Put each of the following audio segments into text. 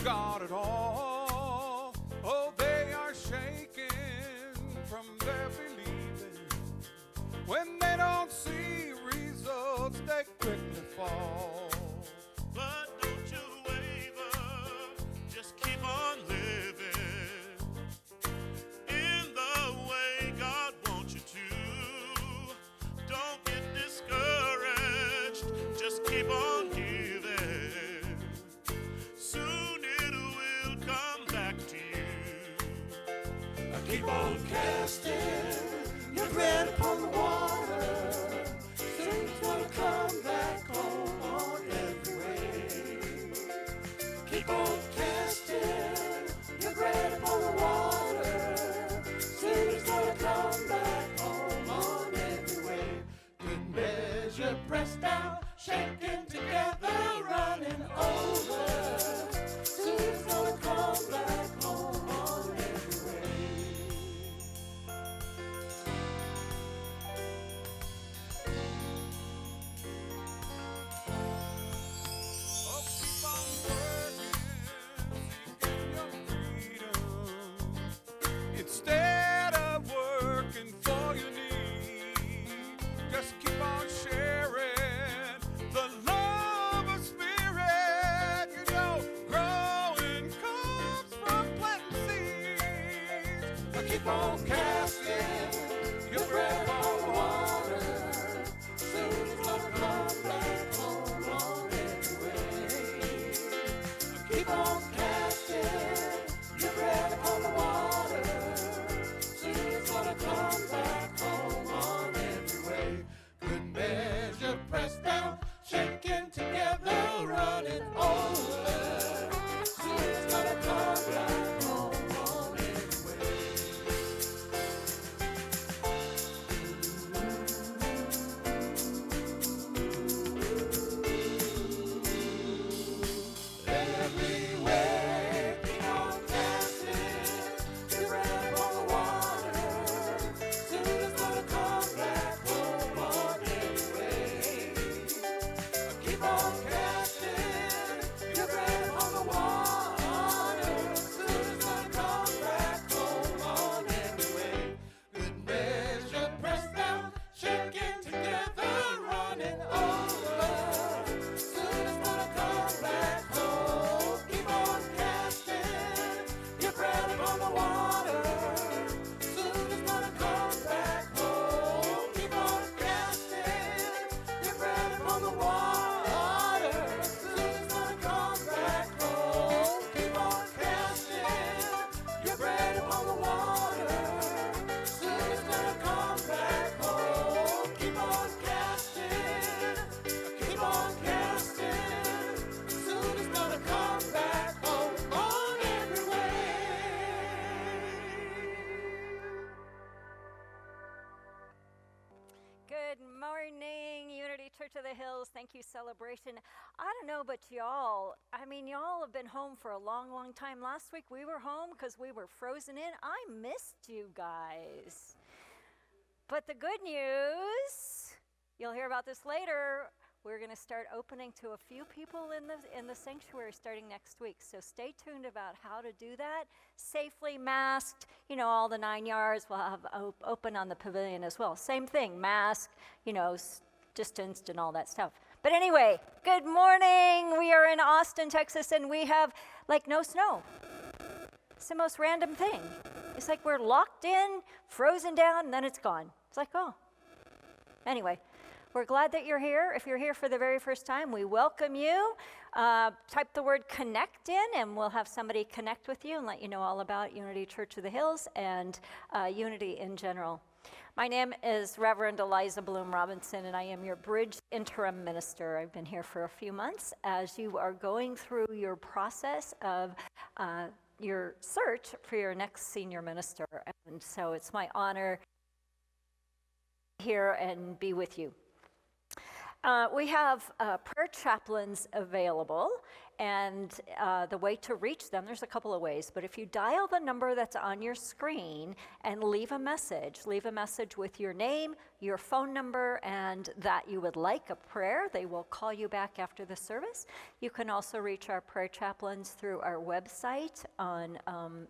God at all. Oh, they are shaken from their believing. When they don't see results, they quickly fall. But don't you waver, just keep on living in the way God wants you to. Don't get discouraged, just keep on giving. Soon it will come back to you. Keep on casting your bread upon the water. Soon it's gonna come back home on every way. Keep on casting your bread upon the water. Soon it's gonna come back home on every way. Good measure pressed down, shaken together, running over. Soon it's gonna come back home on every way. Oh, keep on working, seeking your freedom. Instead of working for your need, just keep on sharing the love of spirit. You know, growing comes from planting seeds. Keep on casting your bread on the water. Soon it's gonna come back home on every way. Keep on casting your bread upon the water. Soon it's gonna come back home on every way. Good measure pressed down, shaken together, running over. Soon it's gonna come back home on every way. Every way, keep on casting your bread upon the water. Soon it's gonna come back home on every way. Keep on casting your bread upon the water. Soon it's gonna come back home on every way. Good measure pressed down, shaken together, running over. Soon it's gonna come back home. Keep on casting your bread upon the water. Soon it's gonna come back home. Keep on casting your bread upon the water. Soon it's gonna come back home. Keep on casting your bread upon the water. Soon it's gonna come back home. Keep on casting. Keep on casting. Soon it's gonna come back home on every way. Good morning, Unity Church of the Hills. Thank you, Celebration. I don't know about y'all. I mean, y'all have been home for a long, long time. Last week we were home because we were frozen in. I missed you guys. But the good news, you'll hear about this later. We're going to start opening to a few people in the sanctuary starting next week. So stay tuned about how to do that. Safely masked, you know, all the 9 yards. We'll have open on the pavilion as well. Same thing, mask, you know, distanced and all that stuff. But anyway, good morning. We are in Austin, Texas, and we have like no snow. It's the most random thing. It's like we're locked in, frozen down, and then it's gone. It's like, oh. Anyway, we're glad that you're here. If you're here for the very first time, we welcome you. Type the word connect in, and we'll have somebody connect with you and let you know all about Unity Church of the Hills and Unity in general. My name is Reverend Eliza Bloom Robinson, and I am your Bridge Interim Minister. I've been here for a few months as you are going through your process of your search for your next senior minister. And so it's my honor to be here and be with you. We have prayer chaplains available, and the way to reach them, there's a couple of ways, but if you dial the number that's on your screen and leave a message with your name, your phone number, and that you would like a prayer, they will call you back after the service. You can also reach our prayer chaplains through our website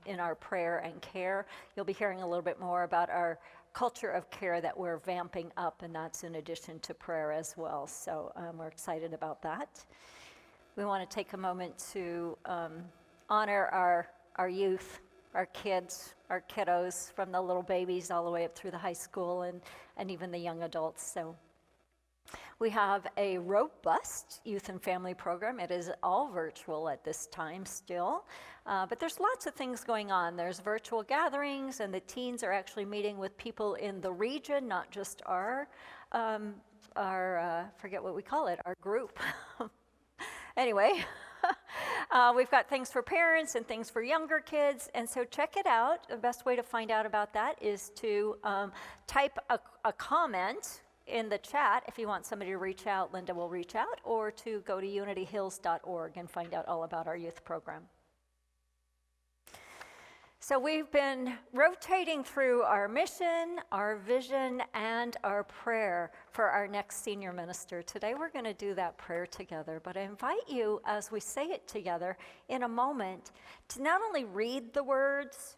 in our prayer and care. You'll be hearing a little bit more about our culture of care that we're vamping up, and that's in addition to prayer as well. So we're excited about that. We want to take a moment to honor our youth, our kids, our kiddos, from the little babies all the way up through the high school and even the young adults. So we have a robust youth and family program. It is all virtual at this time still, but there's lots of things going on. There's virtual gatherings, and the teens are actually meeting with people in the region, not just our forget what we call it, our group. Anyway, we've got things for parents and things for younger kids, and so check it out. The best way to find out about that is to type a comment in the chat. If you want somebody to reach out, Linda will reach out, or to go to unityhills.org and find out all about our youth program. So we've been rotating through our mission, our vision, and our prayer for our next senior minister. Today we're going to do that prayer together, but I invite you, as we say it together in a moment, to not only read the words,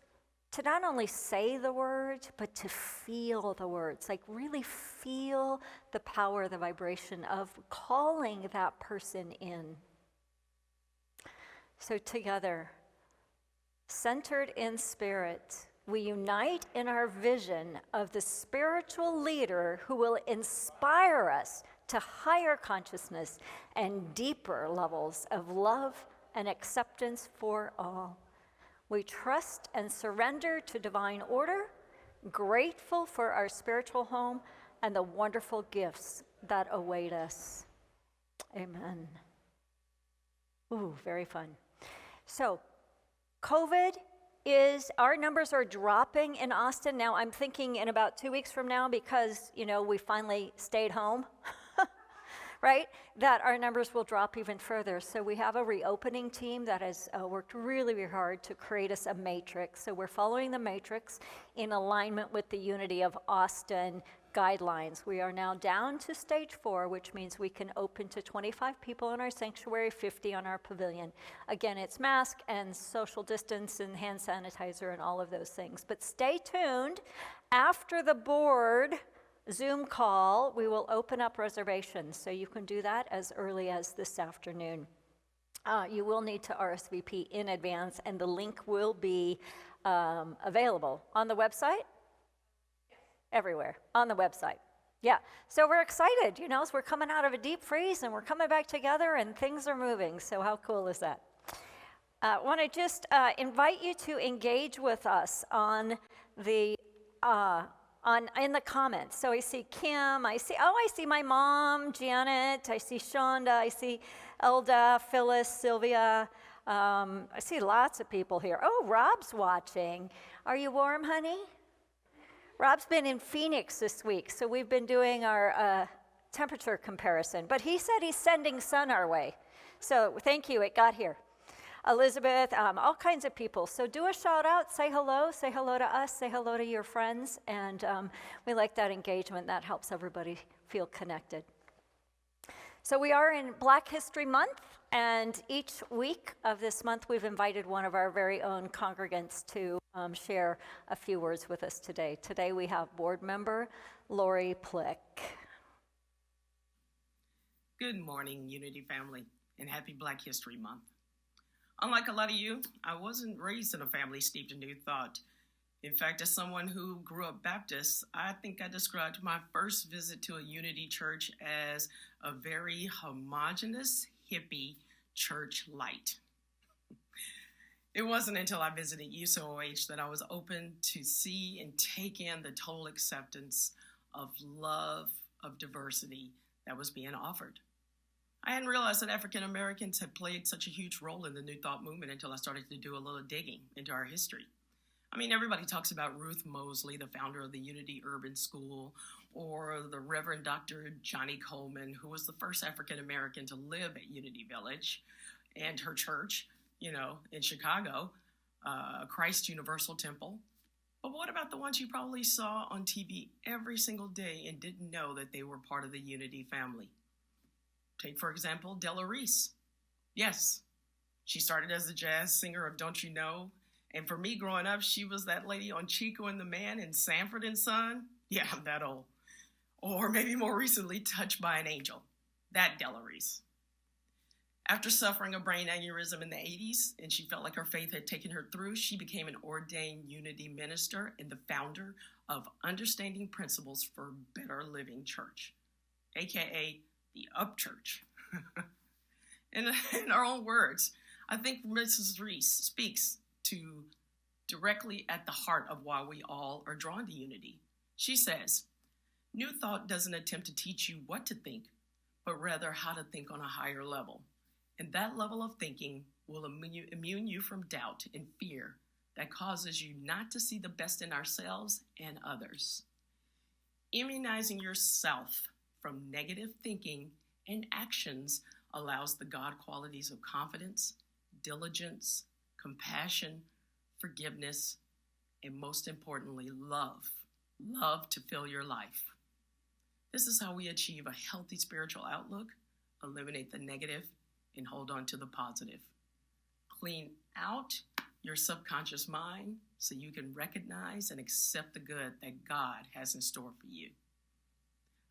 to not only say the words, but to feel the words, like really feel the power, the vibration of calling that person in. So together, centered in spirit, we unite in our vision of the spiritual leader who will inspire us to higher consciousness and deeper levels of love and acceptance for all. We trust and surrender to divine order, grateful for our spiritual home and the wonderful gifts that await us. Amen. Ooh, very fun. So, COVID our numbers are dropping in Austin. Now, I'm thinking in about 2 weeks from now, because, we finally stayed home, right, that our numbers will drop even further. So we have a reopening team that has worked really, really hard to create us a matrix. So we're following the matrix in alignment with the Unity of Austin guidelines. We are now down to stage 4, which means we can open to 25 people in our sanctuary, 50 on our pavilion. Again, it's mask and social distance and hand sanitizer and all of those things. But stay tuned. After the board Zoom call, we will open up reservations, so you can do that as early as this afternoon. You will need to RSVP in advance, and the link will be available on the website. Everywhere on the website. Yeah, so we're excited, as we're coming out of a deep freeze and we're coming back together and things are moving. So how cool is that? I want to just invite you to engage with us in the comments. So I see Kim, I see my mom, Janet, I see Shonda, I see Elda, Phyllis, Sylvia. I see lots of people here. Oh, Rob's watching. Are you warm, honey? Rob's been in Phoenix this week, so we've been doing our temperature comparison. But he said he's sending sun our way. So thank you, it got here. Elizabeth, all kinds of people. So do a shout out, say hello to us, say hello to your friends. And we like that engagement. That helps everybody feel connected. So we are in Black History Month, and each week of this month we've invited one of our very own congregants to share a few words with us today. Today we have board member Lori Plick. Good morning, Unity family, and happy Black History Month. Unlike a lot of you, I wasn't raised in a family steeped in New Thought. In fact, as someone who grew up Baptist, I think I described my first visit to a Unity church as a very homogenous, hippie church light. It wasn't until I visited UCOH that I was open to see and take in the total acceptance of love, of diversity that was being offered. I hadn't realized that African Americans had played such a huge role in the New Thought movement until I started to do a little digging into our history. I mean, everybody talks about Ruth Mosley, the founder of the Unity Urban School, or the Reverend Dr. Johnny Coleman, who was the first African American to live at Unity Village and her church, in Chicago, Christ Universal Temple. But what about the ones you probably saw on TV every single day and didn't know that they were part of the Unity family? Take, for example, Della Reese. Yes, she started as a jazz singer of Don't You Know? And for me growing up, she was that lady on Chico and the Man and Sanford and Son. Yeah, I'm that old. Or maybe more recently, Touched by an Angel. That Della Reese. After suffering a brain aneurysm in the 80s, and she felt like her faith had taken her through, she became an ordained Unity minister and the founder of Understanding Principles for Better Living Church, aka the Up Church. in her own words, I think Mrs. Reese speaks to directly at the heart of why we all are drawn to unity. She says, New Thought doesn't attempt to teach you what to think, but rather how to think on a higher level. And that level of thinking will immune you from doubt and fear that causes you not to see the best in ourselves and others. Immunizing yourself from negative thinking and actions allows the God qualities of confidence, diligence, compassion, forgiveness, and most importantly, love. Love to fill your life. This is how we achieve a healthy spiritual outlook, eliminate the negative, and hold on to the positive. Clean out your subconscious mind so you can recognize and accept the good that God has in store for you.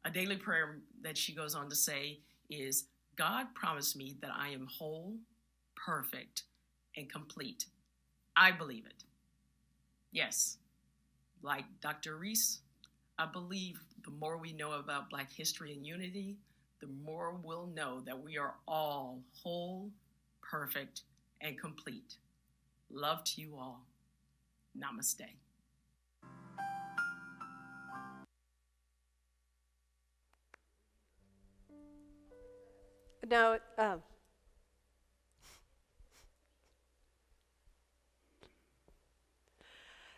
A daily prayer that she goes on to say is, God promised me that I am whole, perfect, and complete. I believe it. Yes, like Dr. Reese, I believe the more we know about Black history and unity, the more we'll know that we are all whole, perfect, and complete. Love to you all. Namaste. No,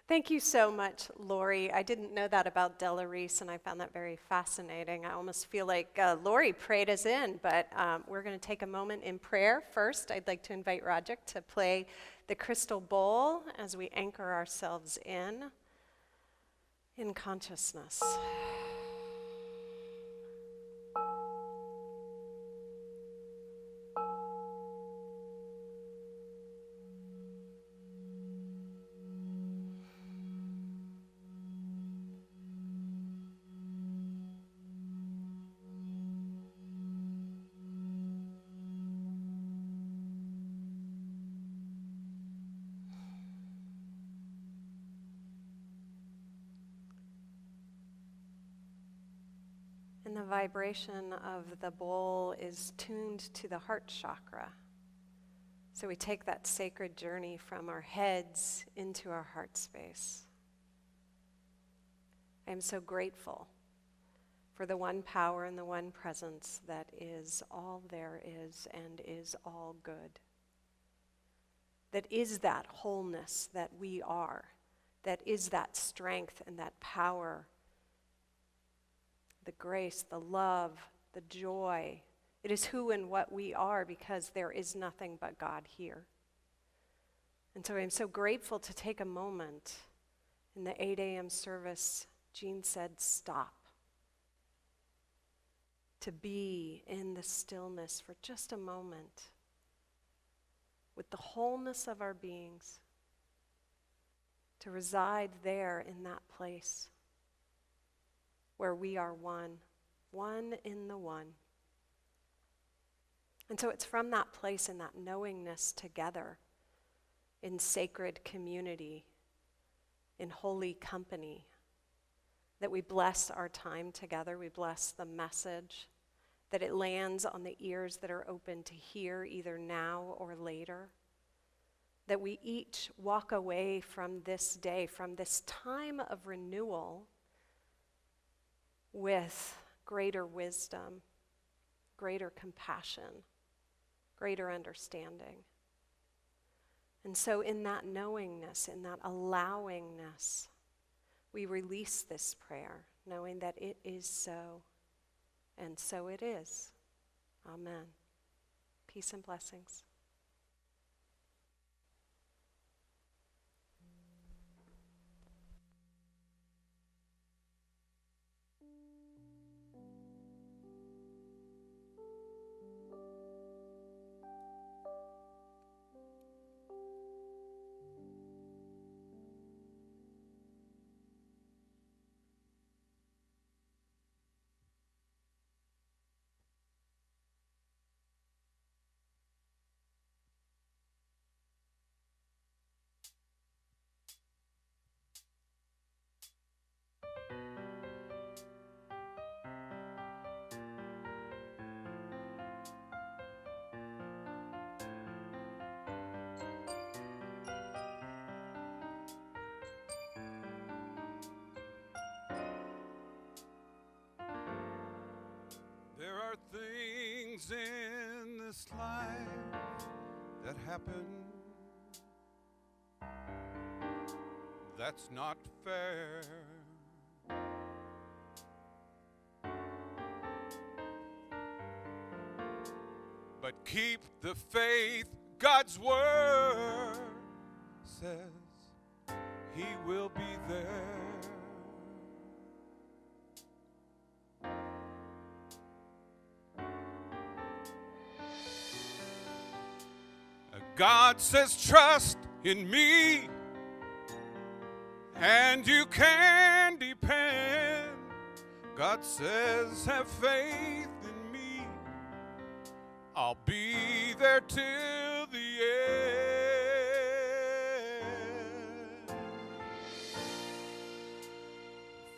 thank you so much, Lori. I didn't know that about Della Reese, and I found that very fascinating. I almost feel like Lori prayed us in, but we're going to take a moment in prayer. First, I'd like to invite Roderick to play the crystal bowl as we anchor ourselves in consciousness. And the vibration of the bowl is tuned to the heart chakra. So we take that sacred journey from our heads into our heart space. I am so grateful for the one power and the one presence that is all there is and is all good. That is that wholeness that we are. That is that strength and that power, the grace, the love, the joy. It is who and what we are because there is nothing but God here. And so I'm so grateful to take a moment. In the 8 a.m. service, Jean said, stop. To be in the stillness for just a moment with the wholeness of our beings. To reside there in that place where we are one in the one. And so it's from that place and that knowingness together in sacred community, in holy company, that we bless our time together, we bless the message, that it lands on the ears that are open to hear either now or later, that we each walk away from this day, from this time of renewal, with greater wisdom, greater compassion, greater understanding. And so in that knowingness, in that allowingness, we release this prayer knowing that it is so, and so it is. Amen. Peace and blessings. There are things in this life that happen that's not fair. But keep the faith, God's word says He will be there. God says, trust in me, and you can depend. God says, have faith in me. I'll be there till the end.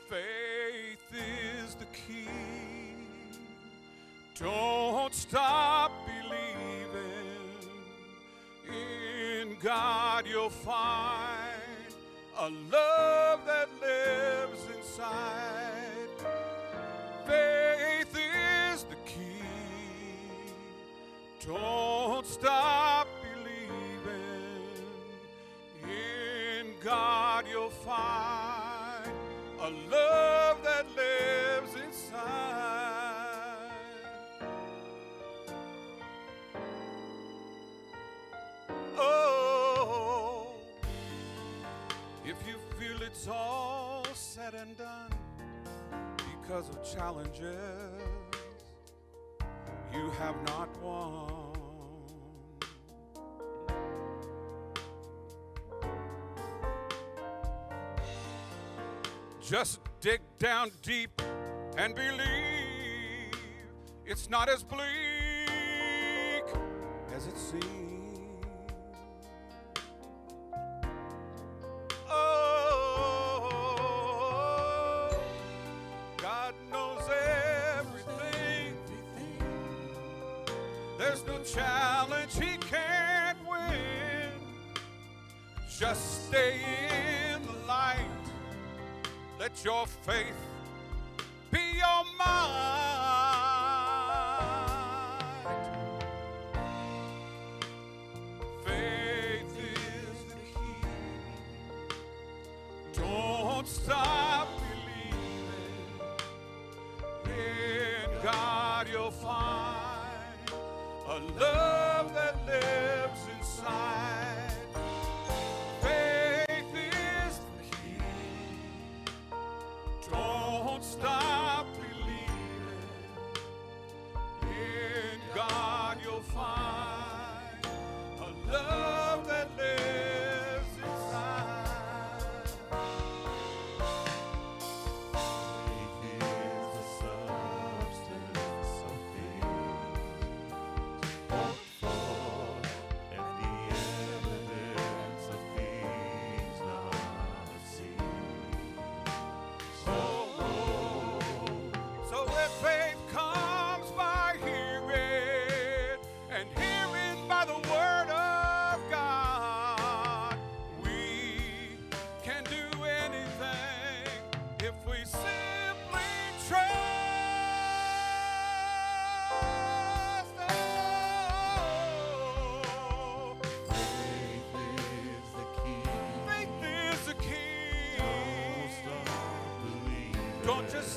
Faith is the key. Don't stop believing. In God you'll find a love that lives inside. Faith is the key. Don't stop believing. In God you'll find a love that lives inside. Oh, if you feel it's all said and done because of challenges you have not won, just dig down deep and believe it's not as bleak as it seems. Oh, God knows everything. There's no challenge He can't win. Just stay in the light. Let your faith be your might. Faith is the key. Don't stop believing. In God you'll find a love that lives inside. Faith is the key. Don't stop believing. In God you'll find a love that lives inside. Faith is the substance of things hoped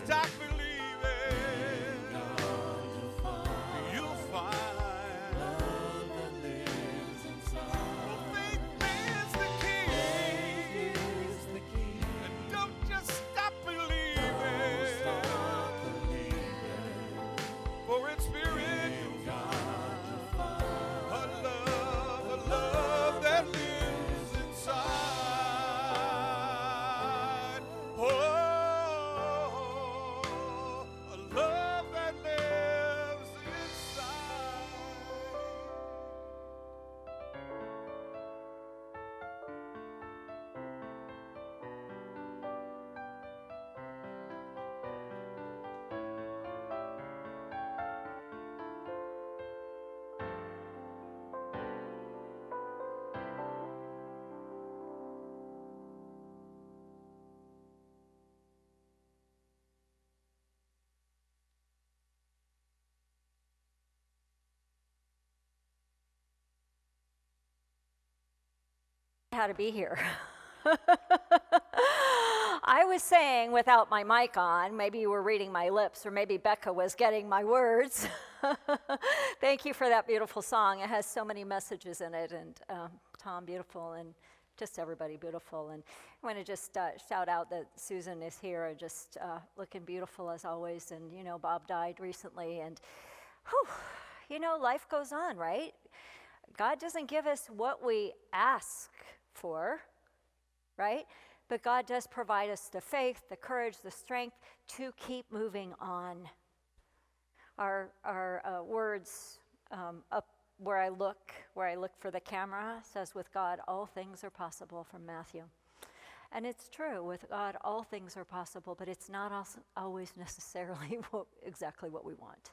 stop believing, you'll find Love that lives inside. faith is the key. Is the key. And don't just stop believing, Stop believing. for its spirit you'll find a love that lives inside. Oh, a love that lives inside. How to be here. I was saying without my mic on, maybe you were reading my lips, or maybe Becca was getting my words. Thank you for that beautiful song. It has so many messages in it, and Tom, beautiful, and just everybody beautiful. And I want to just shout out that Susan is here, and just looking beautiful as always. And you know, Bob died recently, and whew, you know, life goes on, right? God doesn't give us what we ask for, right? But God does provide us the faith, the courage, the strength to keep moving on. Our words up where I look for the camera says, with God all things are possible, from Matthew. And it's true, with God all things are possible, but it's not always necessarily exactly what we want.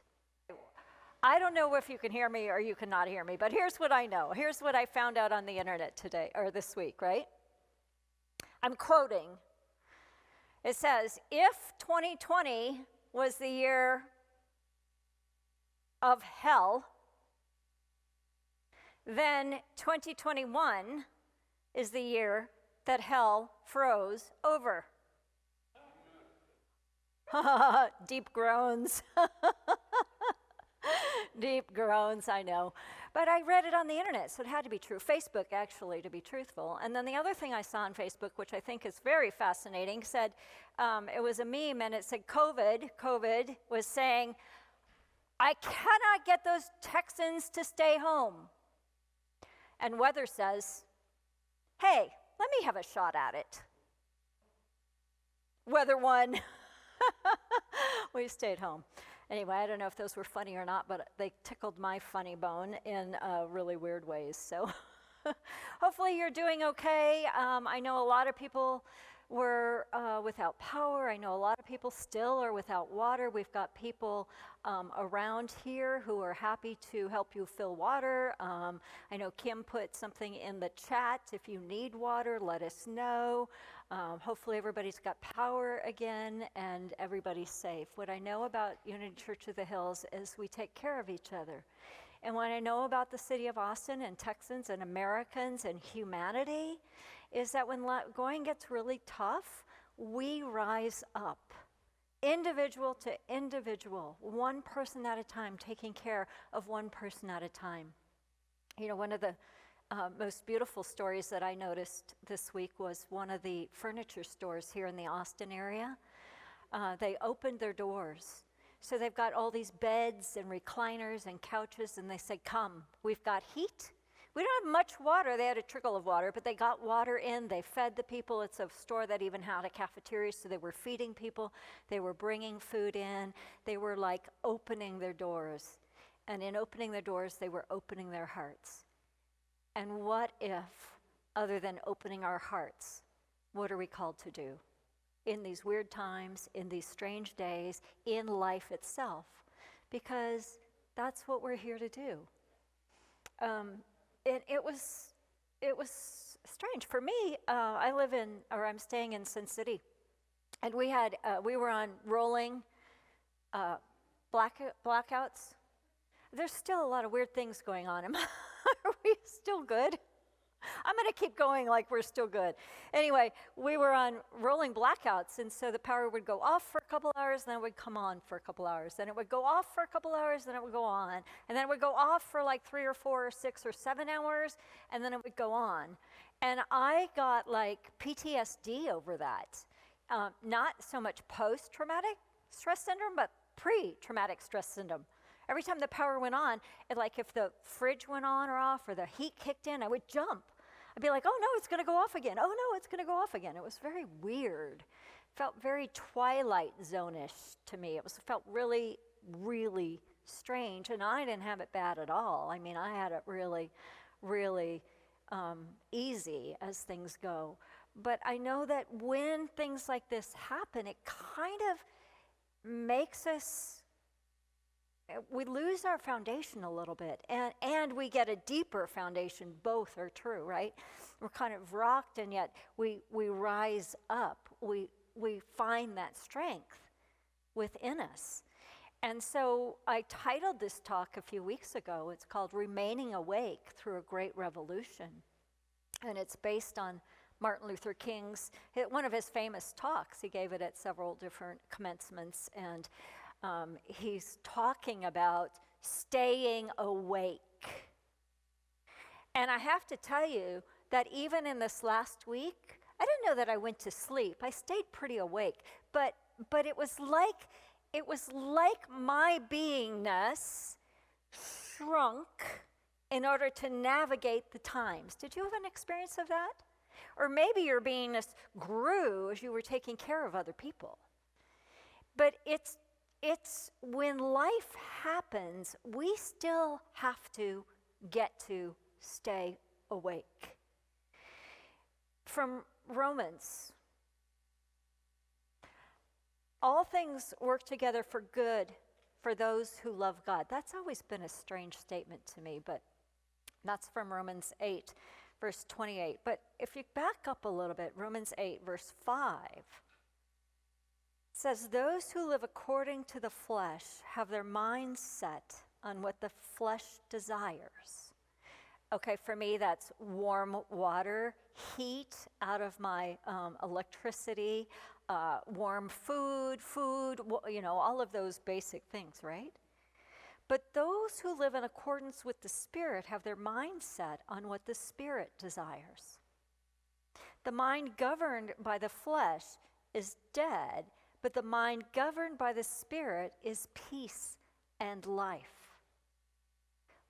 I don't know if you can hear me or you cannot hear me, but here's what I know. Here's what I found out on the internet today, or this week, right? I'm quoting. It says, if 2020 was the year of hell, then 2021 is the year that hell froze over. Deep groans. Deep groans, I know. But I read it on the internet, so it had to be true. Facebook, actually, to be truthful. And then the other thing I saw on Facebook, which I think is very fascinating, said, it was a meme, and it said COVID was saying, I cannot get those Texans to stay home. And weather says, hey, let me have a shot at it. Weather won. We stayed home. Anyway, I don't know if those were funny or not, but they tickled my funny bone in really weird ways. So hopefully you're doing okay. I know a lot of people were without power. I know a lot of people still are without water. We've got people around here who are happy to help you fill water. I know Kim put something in the chat. If you need water, let us know. Hopefully everybody's got power again and everybody's safe. What I know about Unity Church of the Hills is we take care of each other. And what I know about the city of Austin and Texans and Americans and humanity is that when going gets really tough, we rise up. Individual to individual, one person at a time, taking care of one person at a time. You know, one of the most beautiful stories that I noticed this week was one of the furniture stores here in the Austin area. They opened their doors. So they've got all these beds and recliners and couches, and they said, come, we've got heat. We don't have much water. They had a trickle of water, but they got water in. They fed the people. It's a store that even had a cafeteria, so they were feeding people. They were bringing food in. They were like opening their doors. And in opening their doors, they were opening their hearts. And what if, other than opening our hearts, what are we called to do? In these weird times, in these strange days, in life itself, because that's what we're here to do. It was strange for me. I'm staying in Sin City, and we were on rolling blackouts. There's still a lot of weird things going on. Are we still good? I'm going to keep going like we're still good. Anyway, we were on rolling blackouts, and so the power would go off for a couple hours, then it would come on for a couple hours. Then it would go off for a couple hours, then it would go on. And then it would go off for like 3 or 4 or 6 or 7 hours, and then it would go on. And I got like PTSD over that. Not so much post-traumatic stress syndrome, but pre-traumatic stress syndrome. Every time the power went on, like if the fridge went on or off or the heat kicked in, I would jump. I'd be like, oh no, it's gonna go off again. Oh no, it's gonna go off again. It was very weird. Felt very Twilight Zone-ish to me. Felt really, really strange, and I didn't have it bad at all. I mean, I had it really, really easy as things go. But I know that when things like this happen, it kind of makes us, we lose our foundation a little bit, and we get a deeper foundation. Both are true, right? We're kind of rocked, and yet we rise up. We find that strength within us. And so I titled this talk a few weeks ago. It's called Remaining Awake Through a Great Revolution. And it's based on Martin Luther King's, one of his famous talks. He gave it at several different commencements, and he's talking about staying awake. And I have to tell you that even in this last week, I didn't know that I went to sleep. I stayed pretty awake, but it was like my beingness shrunk in order to navigate the times. Did you have an experience of that? Or maybe your beingness grew as you were taking care of other people. But it's when life happens, we still have to get to stay awake. From Romans, all things work together for good for those who love God. That's always been a strange statement to me, but that's from Romans 8, verse 28. But if you back up a little bit, Romans 8, verse 5, says, those who live according to the flesh have their minds set on what the flesh desires. Okay, for me, that's warm water, heat out of my electricity, warm food, all of those basic things, right? But those who live in accordance with the Spirit have their mind set on what the Spirit desires. The mind governed by the flesh is dead, but the mind governed by the Spirit is peace and life.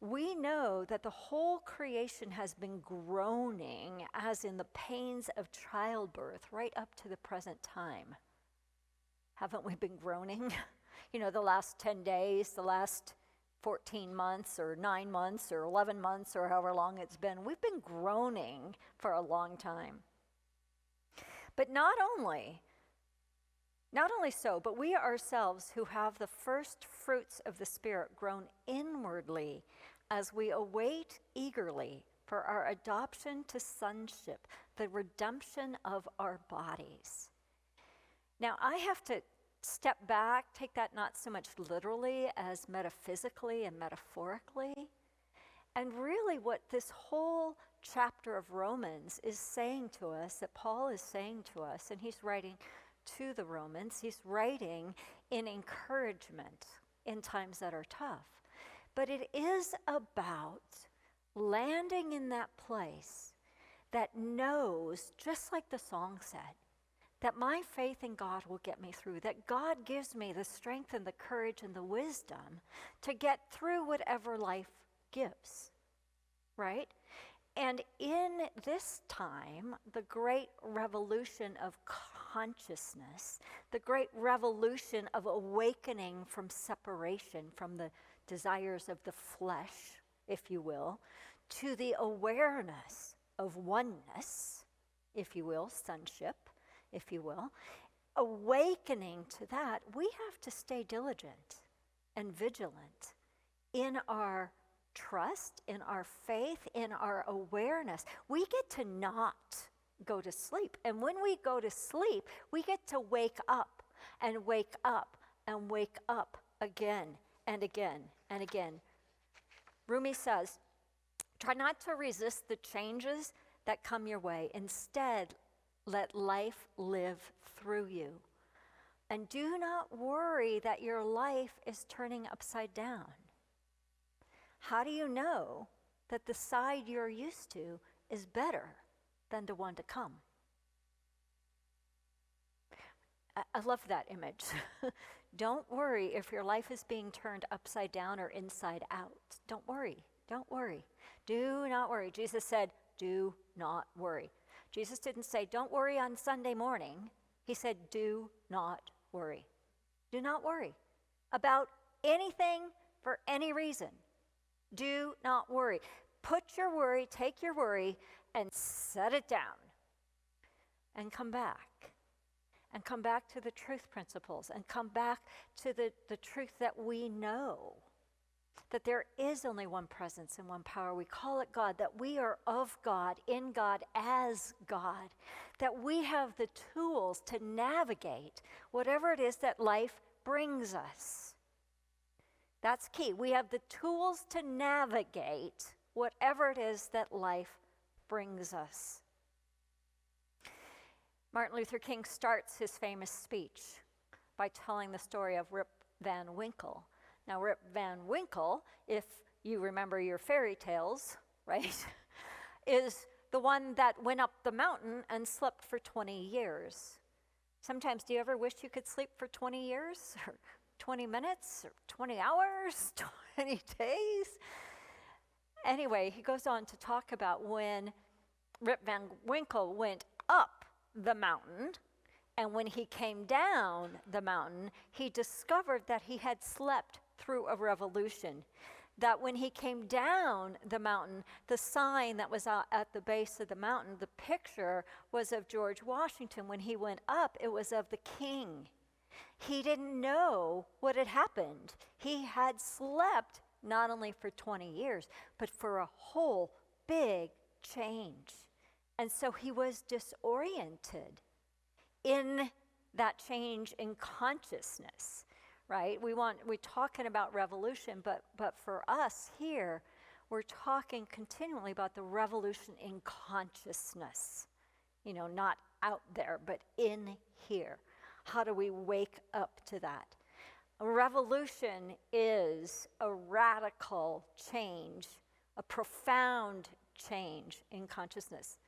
We know that the whole creation has been groaning as in the pains of childbirth right up to the present time. Haven't we been groaning? The last 10 days, the last 14 months or 9 months or 11 months or however long it's been. We've been groaning for a long time. But not only so, but we ourselves who have the first fruits of the Spirit groan inwardly as we await eagerly for our adoption to sonship, the redemption of our bodies. Now, I have to step back, take that not so much literally as metaphysically and metaphorically. And really what this whole chapter of Romans is saying to us, that Paul is saying to us, and he's writing to the Romans, he's writing in encouragement in times that are tough. But it is about landing in that place that knows, just like the song said, that my faith in God will get me through, that God gives me the strength and the courage and the wisdom to get through whatever life gives, right? And in this time, the great revolution of consciousness, the great revolution of awakening from separation from the desires of the flesh, if you will, to the awareness of oneness, if you will, sonship, if you will, awakening to that, we have to stay diligent and vigilant in our trust, in our faith, in our awareness. We get to not go to sleep. And when we go to sleep, we get to wake up and wake up and wake up again and again and again. Rumi says, try not to resist the changes that come your way. Instead, let life live through you. And do not worry that your life is turning upside down. How do you know that the side you're used to is better than the one to come? I love that image. Don't worry if your life is being turned upside down or inside out. Don't worry. Don't worry. Do not worry. Jesus said, do not worry. Jesus didn't say, don't worry on Sunday morning. He said, do not worry. Do not worry about anything for any reason. Do not worry. Put your worry, take your worry, and set it down. And come back. And come back to the truth principles. And come back to the truth that we know. That there is only one presence and one power. We call it God. That we are of God, in God, as God. That we have the tools to navigate whatever it is that life brings us. That's key. We have the tools to navigate whatever it is that life brings us. Martin Luther King starts his famous speech by telling the story of Rip Van Winkle. Now, Rip Van Winkle, if you remember your fairy tales, right, is the one that went up the mountain and slept for 20 years. Sometimes, do you ever wish you could sleep for 20 years, or 20 minutes, or 20 hours, 20 days? Anyway, he goes on to talk about when Rip Van Winkle went up the mountain, and when he came down the mountain, he discovered that he had slept through a revolution. That when he came down the mountain, the sign that was at the base of the mountain, the picture was of George Washington. When he went up, it was of the king. He didn't know what had happened. He had slept not only for 20 years, but for a whole big change. And so he was disoriented in that change in consciousness, right? We're talking about revolution, but for us here, we're talking continually about the revolution in consciousness. You know, not out there, but in here. How do we wake up to that? A revolution is a radical change, a profound change in consciousness.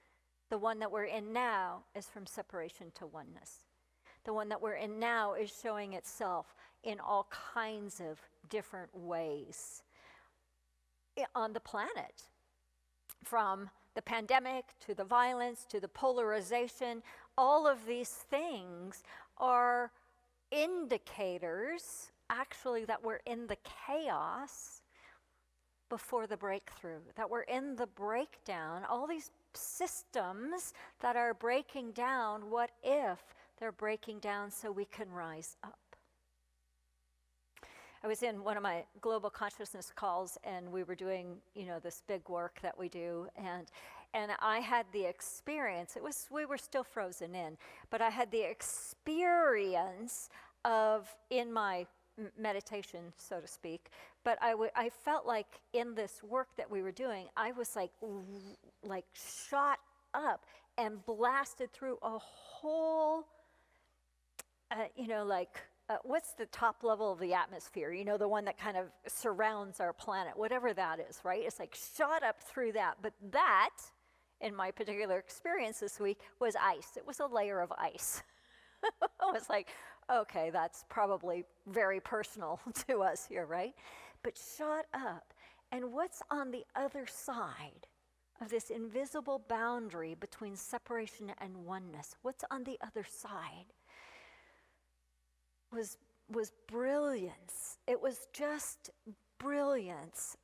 The one that we're in now is from separation to oneness. The one that we're in now is showing itself in all kinds of different ways on the planet. From the pandemic to the violence to the polarization, all of these things are indicators, actually, that we're in the chaos before the breakthrough, that we're in the breakdown. All these systems that are breaking down, what if they're breaking down so we can rise up? I was in one of my global consciousness calls, and we were doing, this big work that we do, and I had the experience. We were still frozen in, but I had the experience of, in my meditation, so to speak, but I felt like in this work that we were doing, I was like shot up and blasted through a whole, what's the top level of the atmosphere? The one that kind of surrounds our planet, whatever that is, right? It's like shot up through that. But that, in my particular experience this week, was ice. It was a layer of ice. I was like, okay, that's probably very personal to us here, right? But shot up. And what's on the other side of this invisible boundary between separation and oneness? What's on the other side? Was brilliance. It was just brilliance.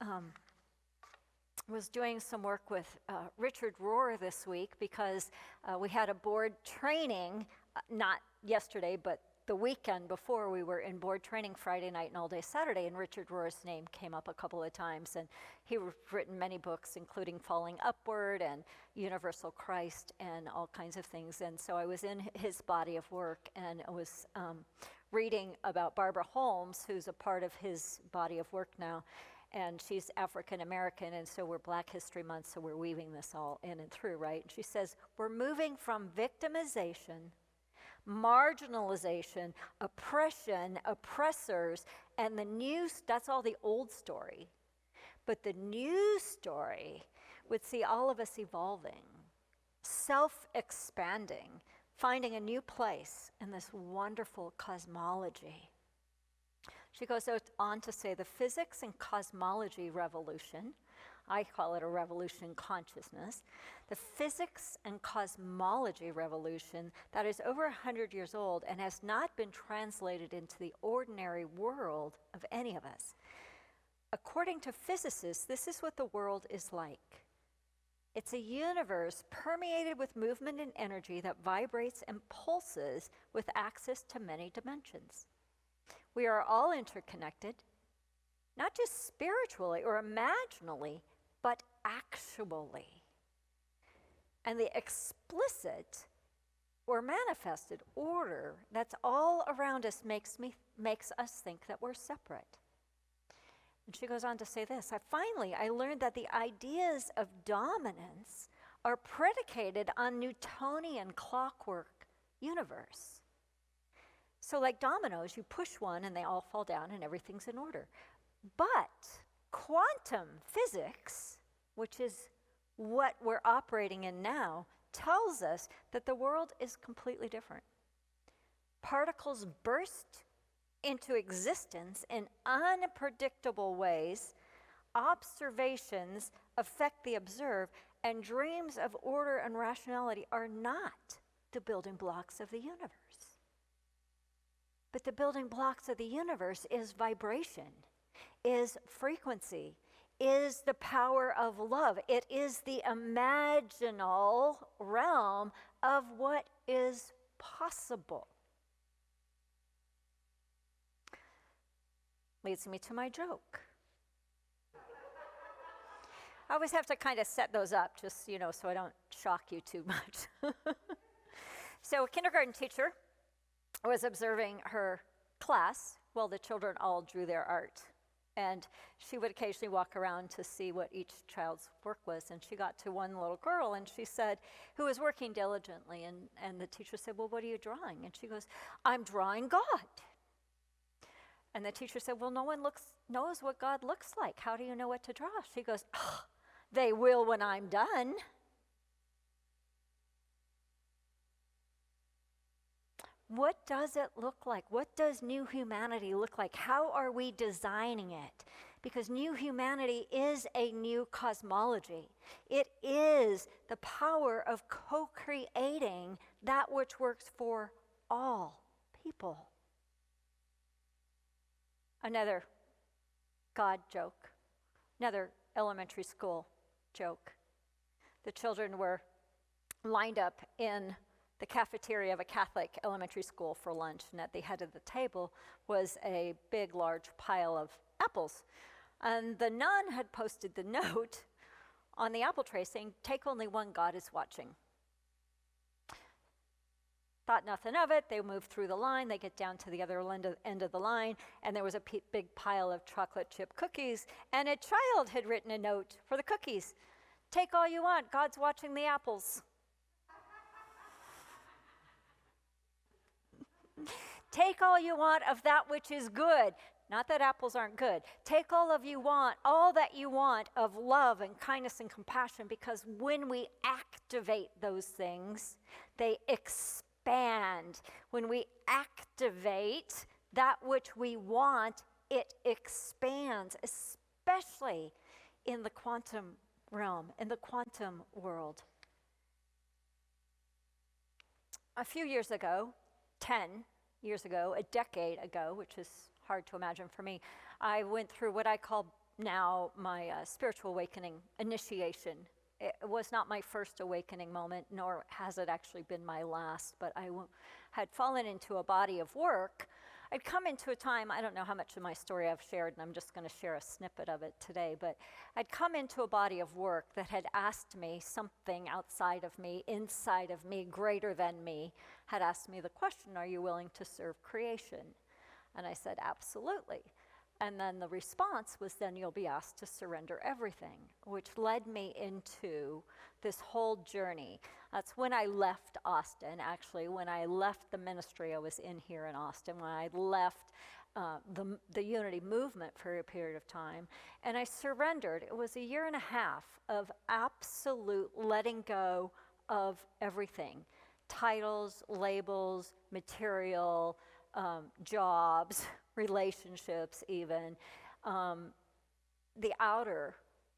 Was doing some work with Richard Rohr this week because we had a board training, not yesterday, but the weekend before. We were in board training Friday night and all day Saturday, and Richard Rohr's name came up a couple of times, and he's written many books, including Falling Upward and Universal Christ and all kinds of things. And so I was in his body of work, and I was reading about Barbara Holmes, who's a part of his body of work now. And she's African American, and so we're Black History Month, so we're weaving this all in and through, right? And she says, we're moving from victimization, marginalization, oppression, oppressors, and the new, that's all the old story. But the new story would see all of us evolving, self-expanding, finding a new place in this wonderful cosmology. She goes on to say the physics and cosmology revolution, I call it a revolution in consciousness, the physics and cosmology revolution that is over 100 years old and has not been translated into the ordinary world of any of us. According to physicists, this is what the world is like. It's a universe permeated with movement and energy that vibrates and pulses with access to many dimensions. We are all interconnected, not just spiritually or imaginally, but actually. And the explicit or manifested order that's all around us makes us think that we're separate. And she goes on to say this, I learned that the ideas of dominance are predicated on Newtonian clockwork universe. So like dominoes, you push one and they all fall down and everything's in order. But quantum physics, which is what we're operating in now, tells us that the world is completely different. Particles burst into existence in unpredictable ways. Observations affect the observed, and dreams of order and rationality are not the building blocks of the universe. But the building blocks of the universe is vibration, is frequency, is the power of love. It is the imaginal realm of what is possible. Leads me to my joke. I always have to kind of set those up just, so I don't shock you too much. So a kindergarten teacher was observing her class while the children all drew their art. And she would occasionally walk around to see what each child's work was. And she got to one little girl and she said, who was working diligently. And the teacher said, well, what are you drawing? And she goes, I'm drawing God. And the teacher said, well, no one knows what God looks like. How do you know what to draw? She goes, oh, they will when I'm done. What does it look like? What does new humanity look like? How are we designing it? Because new humanity is a new cosmology. It is the power of co-creating that which works for all people. Another God joke, another elementary school joke. The children were lined up in the cafeteria of a Catholic elementary school for lunch, and at the head of the table was a big, large pile of apples. And the nun had posted the note on the apple tray saying, take only one, God is watching. Thought nothing of it. They moved through the line. They get down to the other end of the line, and there was a big pile of chocolate chip cookies, and a child had written a note for the cookies. Take all you want. God's watching the apples. Take all you want of that which is good. Not that apples aren't good. Take all that you want of love and kindness and compassion, because when we activate those things, they expand. When we activate that which we want, it expands, especially in the quantum realm, in the quantum world. A few years ago, 10 years ago, a decade ago, which is hard to imagine for me, I went through what I call now my spiritual awakening initiation. It was not my first awakening moment, nor has it actually been my last, but I had fallen into a body of work. I'd come into a time, I don't know how much of my story I've shared, and I'm just going to share a snippet of it today, but I'd come into a body of work that had asked me something outside of me, inside of me, greater than me, had asked me the question, are you willing to serve creation? And I said, absolutely. And then the response was, then you'll be asked to surrender everything, which led me into this whole journey. That's when I left Austin, actually. When I left the ministry I was in here in Austin, when I left the Unity movement for a period of time, and I surrendered. It was a year and a half of absolute letting go of everything. Titles, labels, material, jobs, relationships even, the outer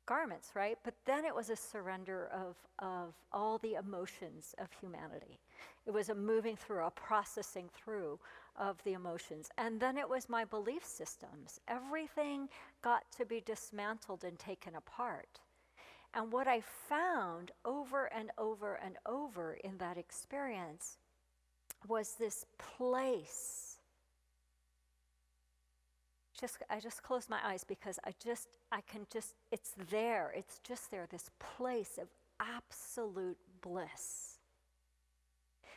garments, right? But then it was a surrender of all the emotions of humanity. It was a moving through, a processing through of the emotions. And then it was my belief systems. Everything got to be dismantled and taken apart. And what I found over and over and over in that experience was this place. I just close my eyes because it's there. It's just there, this place of absolute bliss.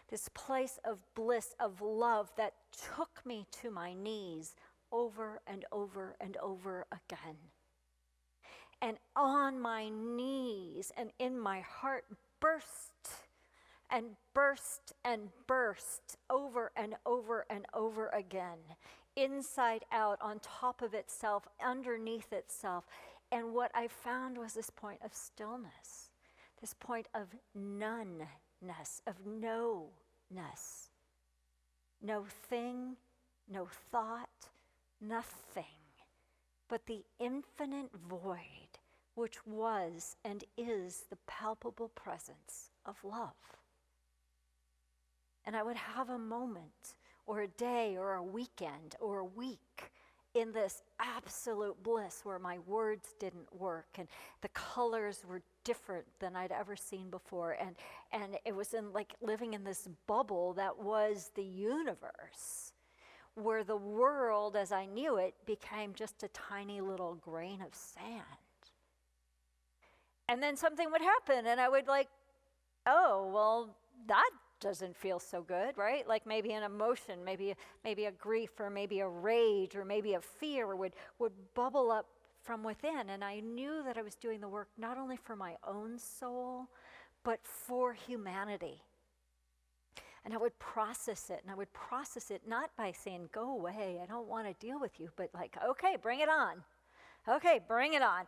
This place of bliss, of love that took me to my knees over and over and over again. And on my knees and in my heart burst and burst and burst over and over and over again, inside out, on top of itself, underneath itself. And what I found was this point of stillness, this point of noneness, of no-ness. No thing, no thought, nothing, but the infinite void, which was and is the palpable presence of love. And I would have a moment or a day or a weekend or a week in this absolute bliss where my words didn't work and the colors were different than I'd ever seen before, and it was in like living in this bubble that was the universe, where the world as I knew it became just a tiny little grain of sand. And then something would happen and I would like, oh, well, that doesn't feel so good, right? Like maybe an emotion, maybe a grief, or maybe a rage, or maybe a fear would bubble up from within. And I knew that I was doing the work not only for my own soul, but for humanity. And I would process it, and I would process it not by saying, go away, I don't want to deal with you, but like, okay, bring it on. Okay, bring it on.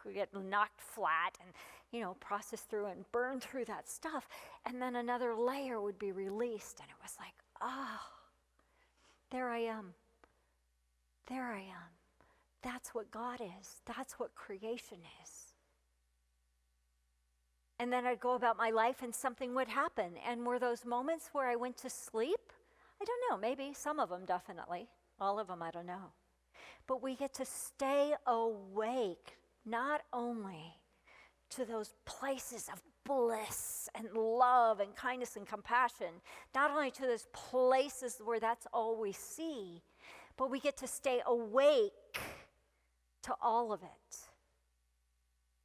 We get knocked flat and, process through and burn through that stuff. And then another layer would be released. And it was like, there I am. There I am. That's what God is. That's what creation is. And then I'd go about my life and something would happen. And were those moments where I went to sleep? I don't know. Maybe some of them, definitely. All of them, I don't know. But we get to stay awake, not only to those places of bliss and love and kindness and compassion, not only to those places where that's all we see, but we get to stay awake to all of it.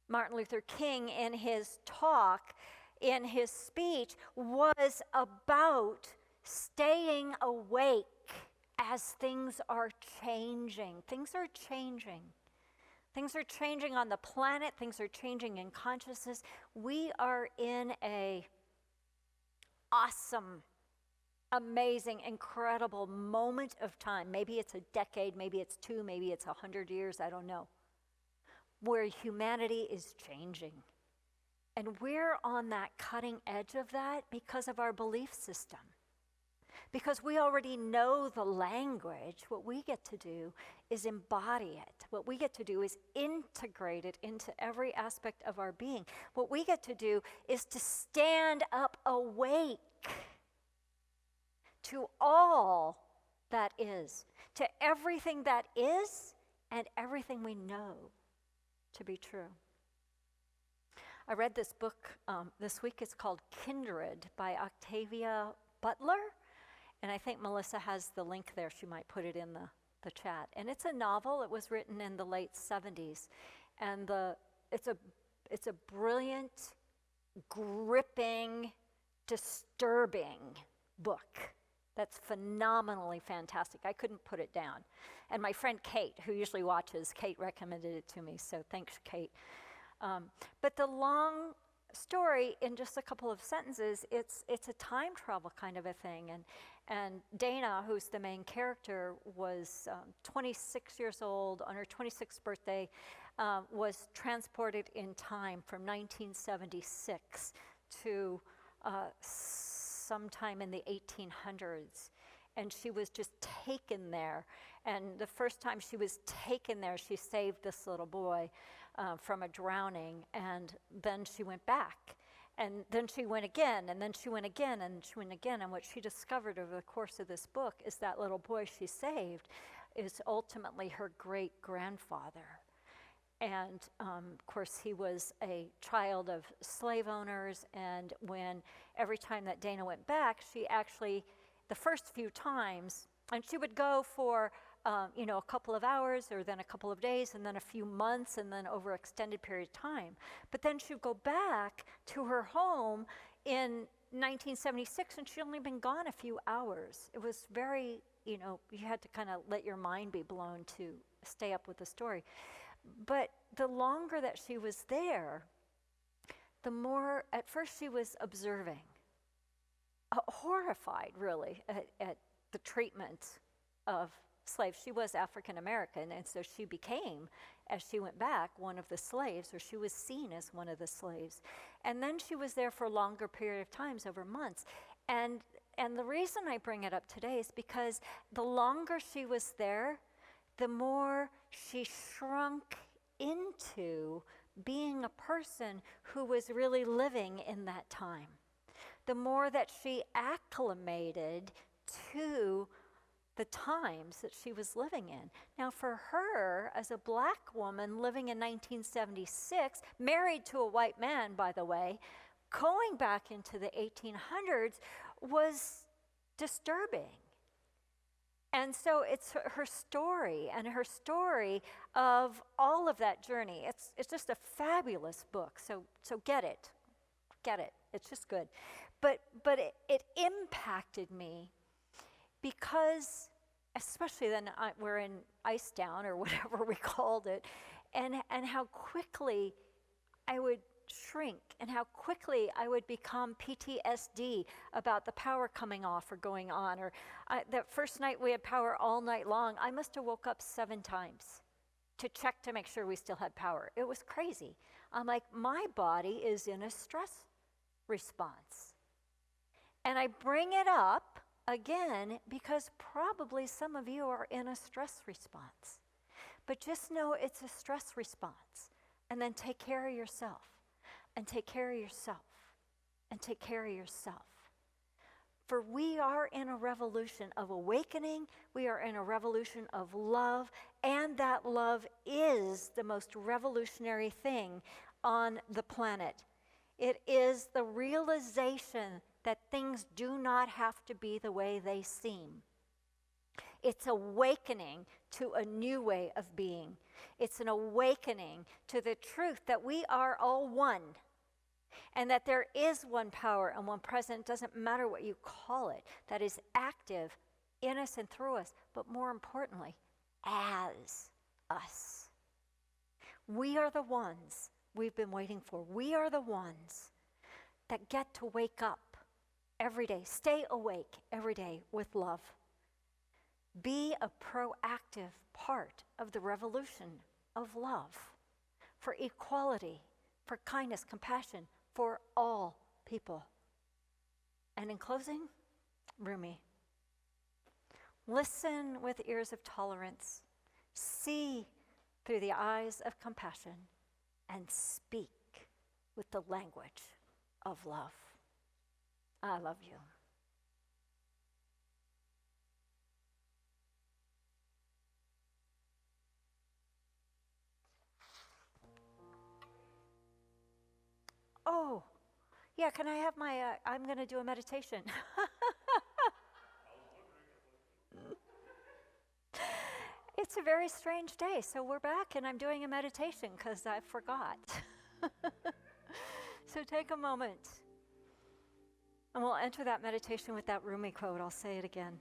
Martin Luther King, in his talk, in his speech, was about staying awake as things are changing. Things are changing. Things are changing on the planet. Things are changing in consciousness. We are in a awesome, amazing, incredible moment of time. Maybe it's a decade, maybe it's 2, maybe it's 100 years, I don't know, where humanity is changing. And we're on that cutting edge of that because of our belief system. Because we already know the language, what we get to do is embody it. What we get to do is integrate it into every aspect of our being. What we get to do is to stand up awake to all that is, to everything that is and everything we know to be true. I read this book this week. It's called Kindred by Octavia Butler. And I think Melissa has the link there. She might put it in the chat. And it's a novel. It was written in the late 70s. And it's a brilliant, gripping, disturbing book. That's phenomenally fantastic. I couldn't put it down. And my friend Kate, who usually watches, Kate recommended it to me, so thanks, Kate. But the long story, in just a couple of sentences, it's a time travel kind of a thing. And Dana, who's the main character, was 26 years old. On her 26th birthday, was transported in time from 1976 to sometime in the 1800s. And she was just taken there. And the first time she was taken there, she saved this little boy from a drowning. And then she went back. And then she went again, and then she went again, and she went again. And what she discovered over the course of this book is that little boy she saved is ultimately her great-grandfather. And of course, he was a child of slave owners. And when every time that Dana went back, she actually, the first few times, and she would go for a couple of hours, or then a couple of days, and then a few months, and then over an extended period of time. But then she'd go back to her home in 1976, and she'd only been gone a few hours. It was very, you had to kind of let your mind be blown to stay up with the story. But the longer that she was there, the more, at first she was observing, horrified really at the treatment of slaves. She was African American, and so she became, as she went back, one of the slaves, or she was seen as one of the slaves. And then she was there for a longer period of times, over months. And the reason I bring it up today is because the longer she was there, the more she shrunk into being a person who was really living in that time. The more that she acclimated to the times that she was living in. Now, for her, as a black woman living in 1976, married to a white man, by the way, going back into the 1800s was disturbing. And so it's her story, and her story of all of that journey. It's just a fabulous book. So get it. It's just good. But it impacted me because, especially then we're in ice down or whatever we called it, and how quickly I would shrink and how quickly I would become PTSD about the power coming off or going on. Or that first night we had power all night long, I must have woke up 7 times to check to make sure we still had power. It was crazy. I'm like, my body is in a stress response. And I bring it up again because probably some of you are in a stress response. But just know it's a stress response. And then take care of yourself. And take care of yourself. And take care of yourself. For we are in a revolution of awakening. We are in a revolution of love. And that love is the most revolutionary thing on the planet. It is the realization that things do not have to be the way they seem. It's awakening to a new way of being. It's an awakening to the truth that we are all one, and that there is one power and one presence. It doesn't matter what you call it, that is active in us and through us, but more importantly, as us. We are the ones we've been waiting for. We are the ones that get to wake up every day, stay awake every day with love. Be a proactive part of the revolution of love, for equality, for kindness, compassion, for all people. And in closing, Rumi. Listen with ears of tolerance, see through the eyes of compassion, and speak with the language of love. I love you. Oh, yeah, can I have my, I'm going to do a meditation. It's a very strange day, so we're back and I'm doing a meditation because I forgot. So take a moment. And we'll enter that meditation with that Rumi quote. I'll say it again.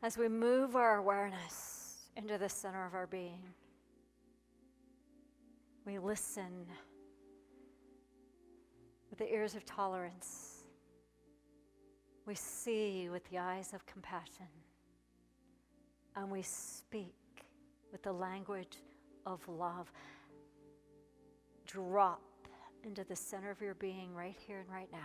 As we move our awareness into the center of our being, we listen with the ears of tolerance. We see with the eyes of compassion. And we speak with the language of love. Drop into the center of your being right here and right now.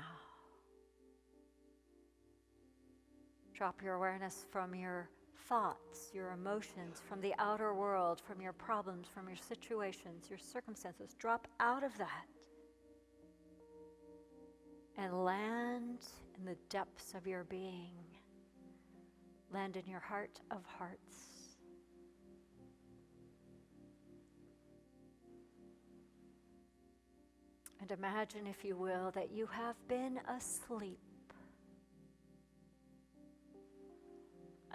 Drop your awareness from your thoughts, your emotions, from the outer world, from your problems, from your situations, your circumstances. Drop out of that and land in the depths of your being. Land in your heart of hearts. And imagine, if you will, that you have been asleep.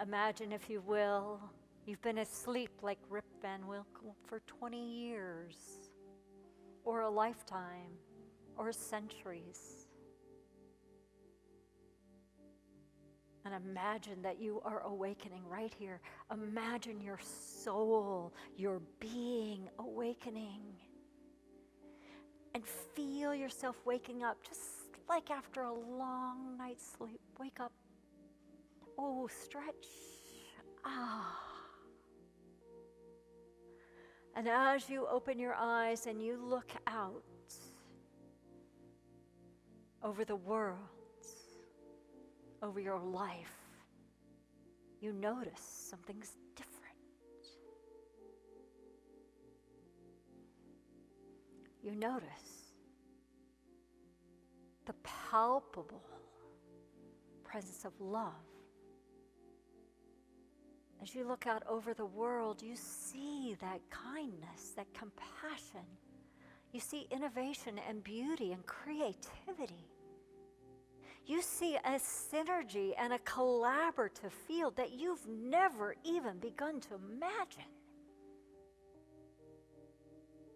Imagine, if you will, you've been asleep like Rip Van Winkle for 20 years, or a lifetime, or centuries. And imagine that you are awakening right here. Imagine your soul, your being awakening. And feel yourself waking up, just like after a long night's sleep. Wake up. Oh, stretch. Ah. And as you open your eyes and you look out over the world, over your life, you notice something's different. You notice the palpable presence of love. As you look out over the world, you see that kindness, that compassion. You see innovation and beauty and creativity. You see a synergy and a collaborative field that you've never even begun to imagine.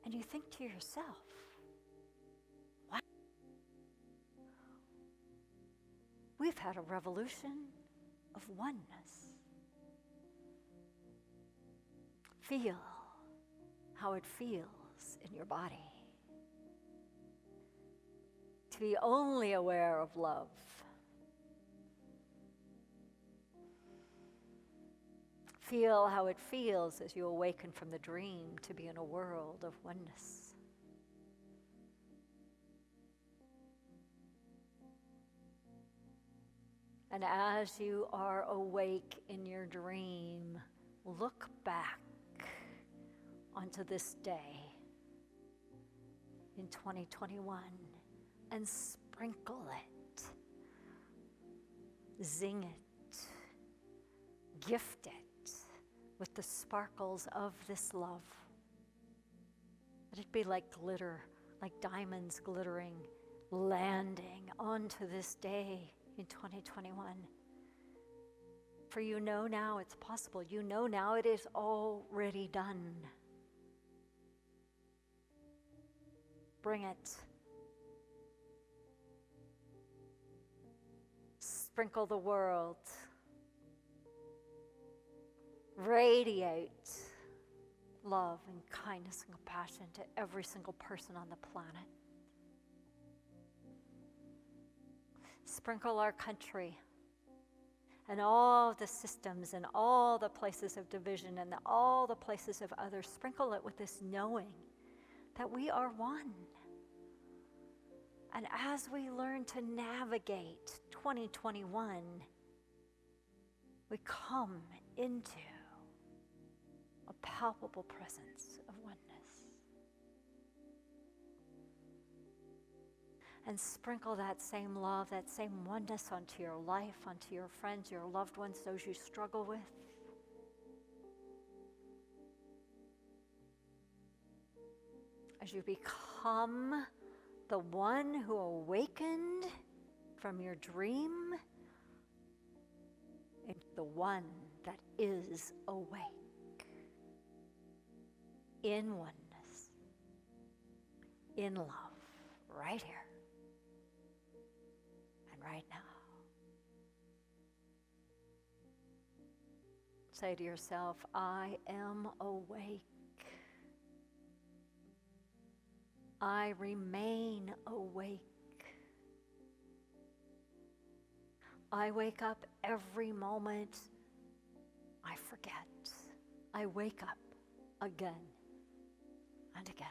And you think to yourself, wow, we've had a revolution of oneness. Feel how it feels in your body to be only aware of love. Feel how it feels as you awaken from the dream to be in a world of oneness. And as you are awake in your dream, look back onto this day in 2021 and sprinkle it, zing it, gift it with the sparkles of this love. Let it be like glitter, like diamonds glittering, landing onto this day in 2021. For you know now it's possible. You know now it is already done. Bring it. Sprinkle the world. Radiate love and kindness and compassion to every single person on the planet. Sprinkle our country and all the systems and all the places of division and all the places of others. Sprinkle it with this knowing that we are one. And as we learn to navigate 2021, we come into a palpable presence of oneness. And sprinkle that same love, that same oneness onto your life, onto your friends, your loved ones, those you struggle with. As you become the one who awakened from your dream into the one that is awake in oneness, in love, right here. right now. Say to yourself, I am awake. I remain awake. I wake up every moment I forget. I wake up again and again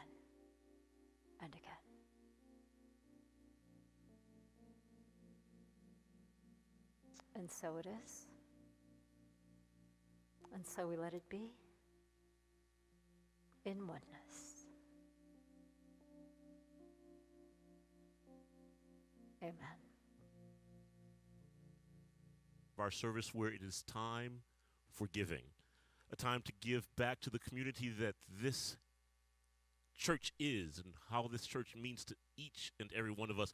and again. And so it is. And so we let it be in oneness. Amen. Our service where it is time for giving, a time to give back to the community that this church is and how this church means to each and every one of us.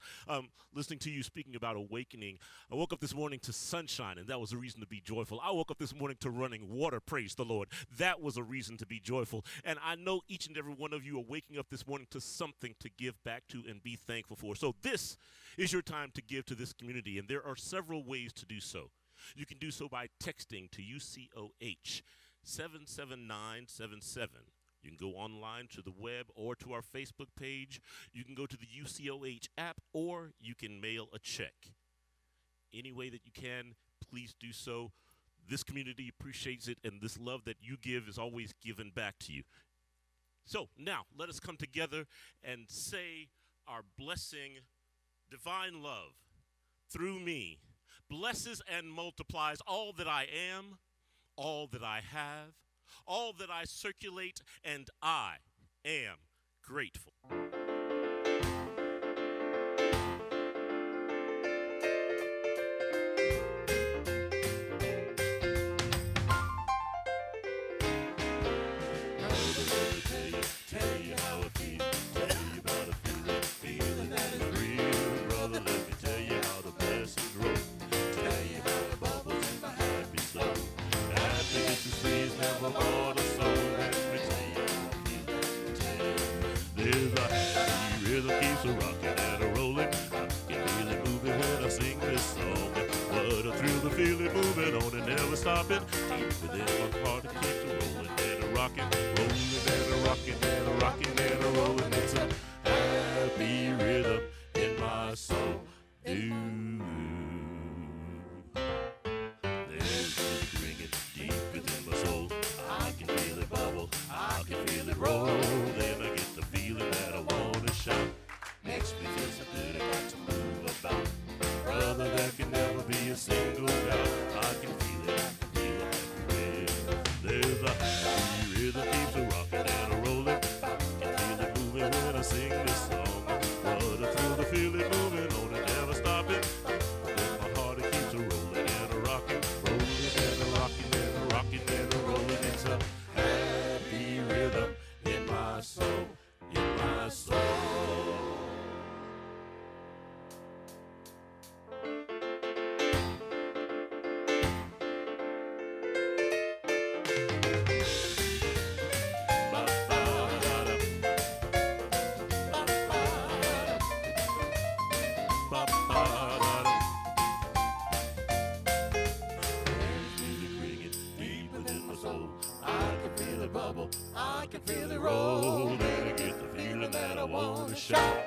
Listening to you speaking about awakening, I woke up this morning to sunshine, and that was a reason to be joyful. I woke up this morning to running water, praise the Lord. That was a reason to be joyful. And I know each and every one of you are waking up this morning to something to give back to and be thankful for. So this is your time to give to this community, and there are several ways to do so. You can do so by texting to UCOH 77977. You can go online to the web or to our Facebook page. You can go to the UCOH app, or you can mail a check. Any way that you can, please do so. This community appreciates it, and this love that you give is always given back to you. So now, let us come together and say our blessing. Divine love through me blesses and multiplies all that I am, all that I have, all that I circulate, and I am grateful. Tell you how I feel, tell you about a feeling that is real. Brother, let me tell you how the blessings grow. Tell you how the bubbles in my happy soul. Happiness is free, is never bought a soul. Let me tell you how I feel. There's a happy rhythm keeps a rocking and a rolling. I can feel it moving when I sing this song. What a thrill to feel it moving on and never stopping. Deep within my heart it keeps a rolling and a rocking, rolling and a rocking and a rocking and a rolling. It's a happy rhythm in my soul. Ooh. There's music ringing deep within my soul. I can feel it bubble, I can feel it roll. Then I get the feeling that I wanna shout. Makes me feel so good I got to move about. Brother, there can never be a single doubt. I can feel it, I can feel it everywhere. There's a happy rhythm keeps a rocking and a rolling. I can feel it moving when I sing this song. What a thrill to feel it moving on and never stopping. In my heart it keeps a rolling and a rocking, rolling and a rocking and a rocking and a rolling. It's a happy rhythm in my soul, in my soul. I can feel it roll, and I get the feeling that I want to shout.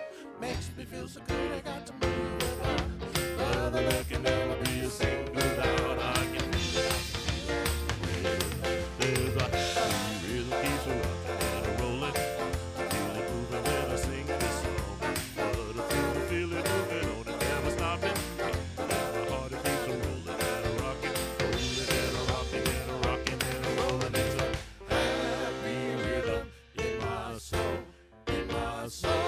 Makes me feel so good I got to move about. Brother, there can never be a single doubt. I can feel it, there's a happy rhythm keeps a rocking and a rolling. I feel it moving when I sing this song. What a thrill to feel it moving on and never stopping. In my heart it keeps a rolling and a rocking, rolling and a rocking and a rocking and a rolling. It's a happy rhythm in my soul, in my soul.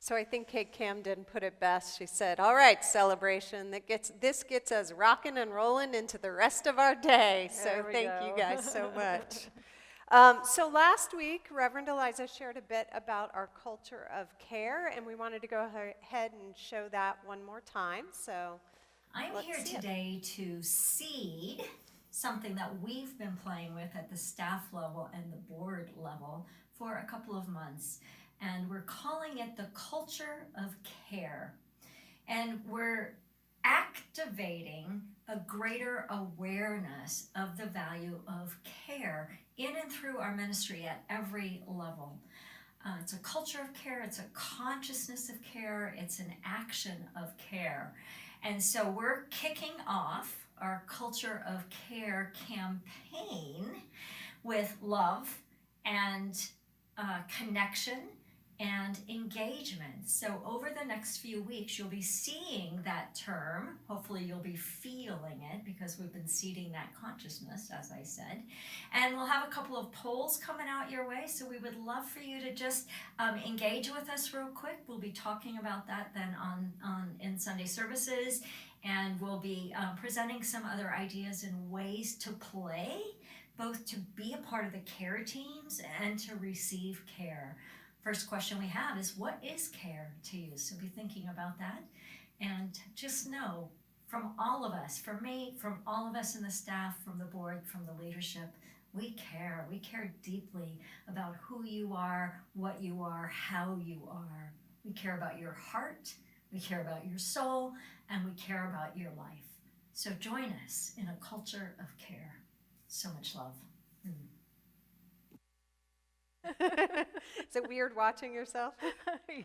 So I think Kate Camden put it best. She said, all right, celebration, this gets us rocking and rolling into the rest of our day. So There we thank you go. guys so much. So last week, Reverend Eliza shared a bit about our culture of care, and we wanted to go ahead and show that one more time. So I'm let's here see it. today to seed something that we've been playing with at the staff level and the board level for a couple of months. And we're calling it the culture of care. And we're activating a greater awareness of the value of care in and through our ministry at every level. It's a culture of care, it's a consciousness of care, it's an action of care. And so we're kicking off our Culture of Care campaign with love and connection and engagement. So over the next few weeks, you'll be seeing that term. Hopefully you'll be feeling it because we've been seeding that consciousness, as I said. And we'll have a couple of polls coming out your way. So we would love for you to just engage with us real quick. We'll be talking about that then in Sunday services. And we'll be presenting some other ideas and ways to play, both to be a part of the care teams and to receive care. First question we have is, what is care to you? So be thinking about that. And just know, from all of us, from me, from all of us in the staff, from the board, from the leadership, we care. We care deeply about who you are, what you are, how you are. We care about your heart, we care about your soul, and we care about your life. So join us in a culture of care. So much love. Is it weird watching yourself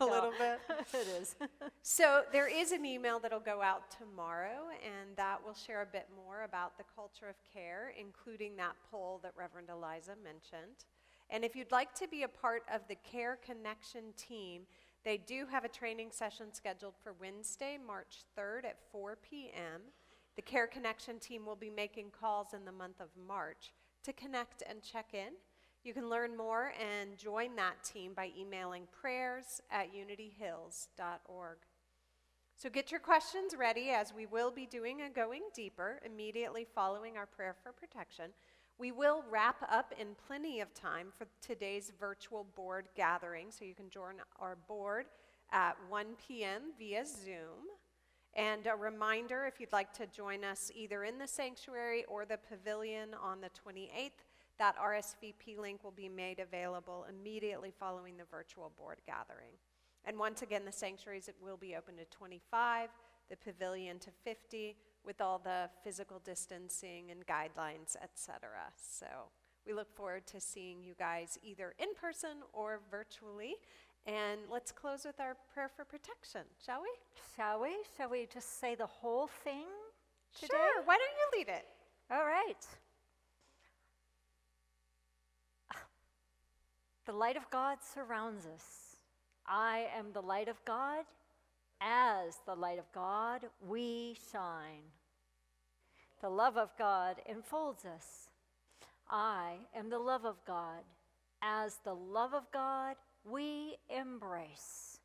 a little bit? It is. So there is an email that'll go out tomorrow, and that will share a bit more about the culture of care, including that poll that Reverend Eliza mentioned. And if you'd like to be a part of the Care Connection team, they do have a training session scheduled for Wednesday, March 3rd at 4 p.m. The Care Connection team will be making calls in the month of March to connect and check in. You can learn more and join that team by emailing prayers@unityhills.org. So get your questions ready, as we will be doing a Going Deeper immediately following our prayer for protection. We will wrap up in plenty of time for today's virtual board gathering, so you can join our board at 1 p.m. via Zoom. And a reminder, if you'd like to join us either in the sanctuary or the pavilion on the 28th, that RSVP link will be made available immediately following the virtual board gathering. And once again, the sanctuaries will be open to 25, the pavilion to 50, with all the physical distancing and guidelines, etc. So we look forward to seeing you guys either in person or virtually. And let's close with our prayer for protection, shall we? Shall we? Shall we just say the whole thing today? Sure. Why don't you lead it? All right. The light of God surrounds us. I am the light of God. As the light of God, we shine. The love of God enfolds us. I am the love of God. As the love of God, we embrace.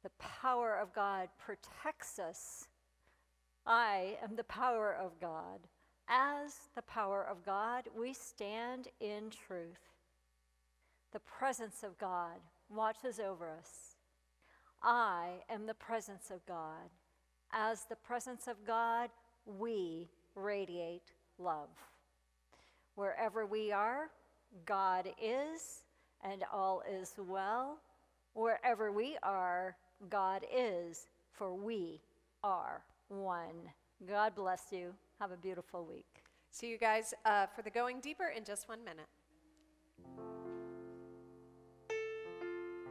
The power of God protects us. I am the power of God. As the power of God, we stand in truth. The presence of God watches over us. I am the presence of God. As the presence of God, we radiate love. Wherever we are, God is, and all is well. Wherever we are, God is, for we are one. God bless you. Have a beautiful week. See you guys for the Going Deeper in just 1 minute.